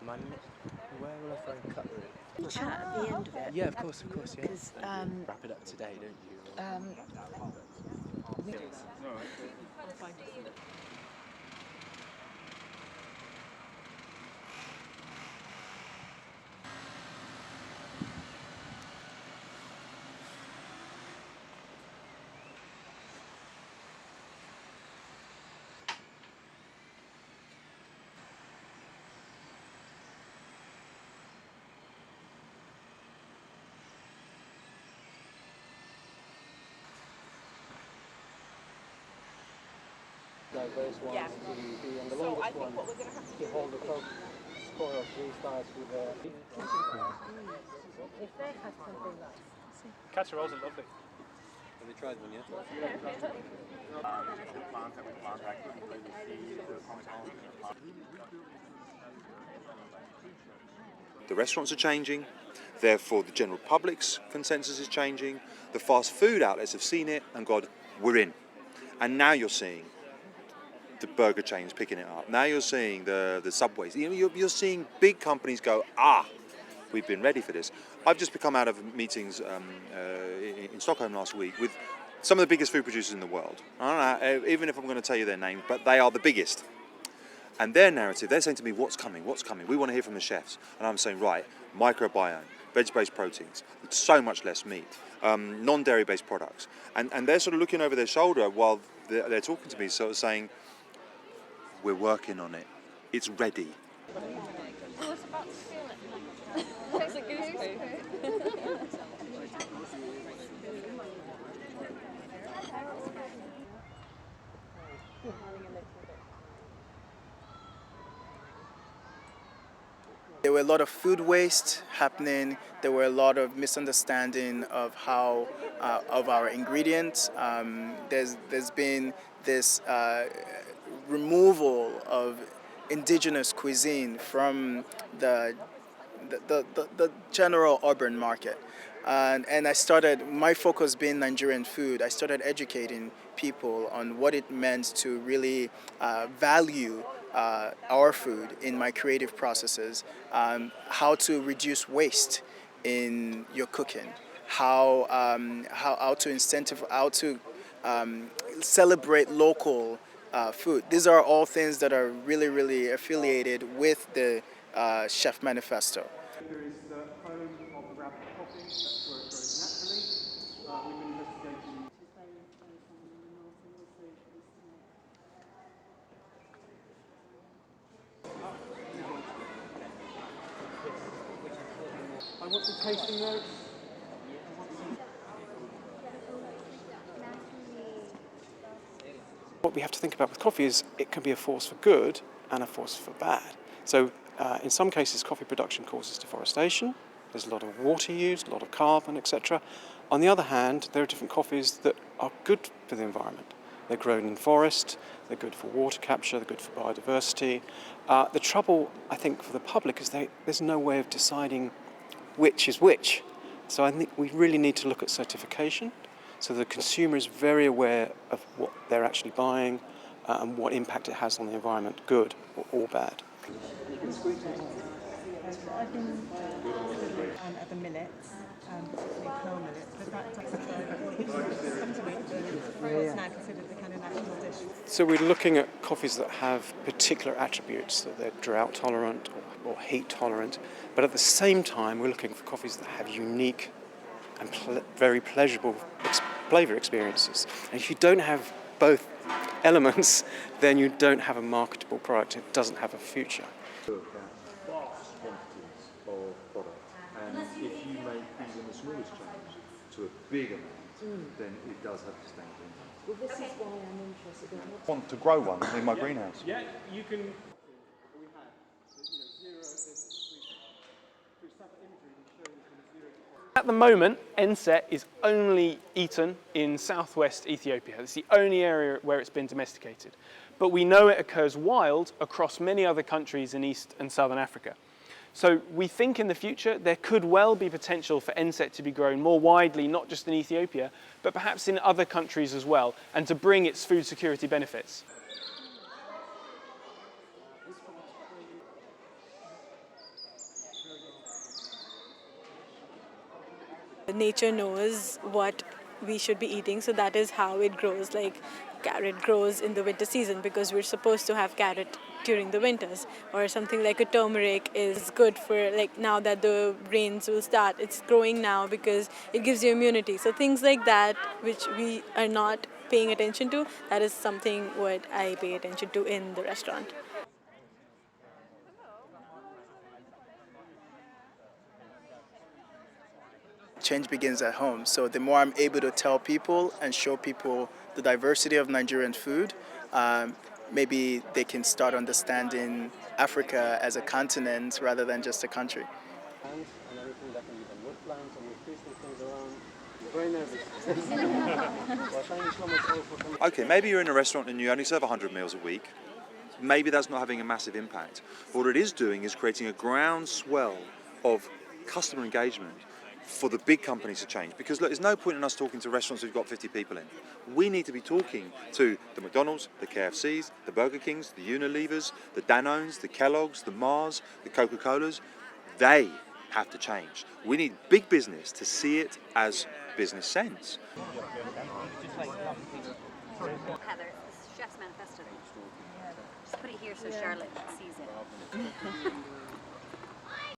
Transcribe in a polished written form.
Where will I find cutlery? Chat at the end of it. Yeah, of course, yeah. Because Wrap it up today, don't you? I'll find it. Diverse ones to be and the longest one to hold the top spoil freestyles with if they had something like Caterers are lovely. have you tried one yet? The restaurants are changing, therefore the general public's consensus is changing. The fast food outlets have seen it and gone, we're in. And now you're seeing the burger chains picking it up. Now you're seeing the Subways. You're seeing big companies go, we've been ready for this. I've just come out of meetings in Stockholm last week with some of the biggest food producers in the world. I don't know, even if I'm going to tell you their names, but they are the biggest. And their narrative, they're saying to me, what's coming? We want to hear from the chefs. And I'm saying, right, microbiome, veg-based proteins, so much less meat, non-dairy based products. And they're sort of looking over their shoulder while they're talking to me, sort of saying, we're working on it. It's ready. I was about to feel it. It's a goose poo. There were a lot of food waste happening. There were a lot of misunderstanding of how of our ingredients. There's been this removal of indigenous cuisine from the general urban market. And I started, my focus being Nigerian food, I started educating people on what it meant to really value our food in my creative processes, how to reduce waste in your cooking, how to celebrate local food. These are all things that are really, really affiliated with the Chef Manifesto. There is the home of the rabbit coffee, that's where it grows naturally. We've been investigating. I want some tasting notes. What we have to think about with coffee is it can be a force for good and a force for bad. So in some cases, coffee production causes deforestation. There's a lot of water used, a lot of carbon, etc. On the other hand, there are different coffees that are good for the environment. They're grown in forest, they're good for water capture, they're good for biodiversity. The trouble, I think, for the public is there's no way of deciding which is which. So I think we really need to look at certification so the consumer is very aware of what they're actually buying and what impact it has on the environment, good or bad. I've been at the millets, particularly pearl millets, but that comes with it's now considered the kind of national dish. So we're looking at coffees that have particular attributes, that they're drought tolerant or heat tolerant, but at the same time we're looking for coffees that have unique and very pleasurable flavour experiences. And if you don't have both elements, then you don't have a marketable product. It doesn't have a future. Vast quantities of product, and if you make even the smallest change to a big amount, then it does have distinct impact. Well, this is why I'm interested in I want to grow one in my greenhouse. Yeah, you can. At the moment, NSET is only eaten in southwest Ethiopia. It's the only area where it's been domesticated. But we know it occurs wild across many other countries in East and Southern Africa. So we think in the future there could well be potential for NSET to be grown more widely, not just in Ethiopia, but perhaps in other countries as well, and to bring its food security benefits. nature knows what we should be eating, so that is how it grows. Like carrot grows in the winter season because we're supposed to have carrot during the winters, or something like a turmeric is good for, like, now that the rains will start, it's growing now because it gives you immunity. So things like that which we are not paying attention to, that is something what I pay attention to in the restaurant. Change begins at home. So the more I'm able to tell people and show people the diversity of Nigerian food, maybe they can start understanding Africa as a continent rather than just a country. Plants and anything that can be done with plants, and we're twisting things around. Very nervous. Well, thank you so much all for coming. Okay, maybe you're in a restaurant and you only serve 100 meals a week. Maybe that's not having a massive impact. What it is doing is creating a groundswell of customer engagement for the big companies to change. Because look, there's no point in us talking to restaurants who've got 50 people in. We need to be talking to the McDonald's, the KFCs, the Burger Kings, the Unilevers, the Danones, the Kellogg's, the Mars, the Coca-Colas. They have to change. We need big business to see it as business sense. Heather, this chef's manifesto. Just put it here so Charlotte sees it.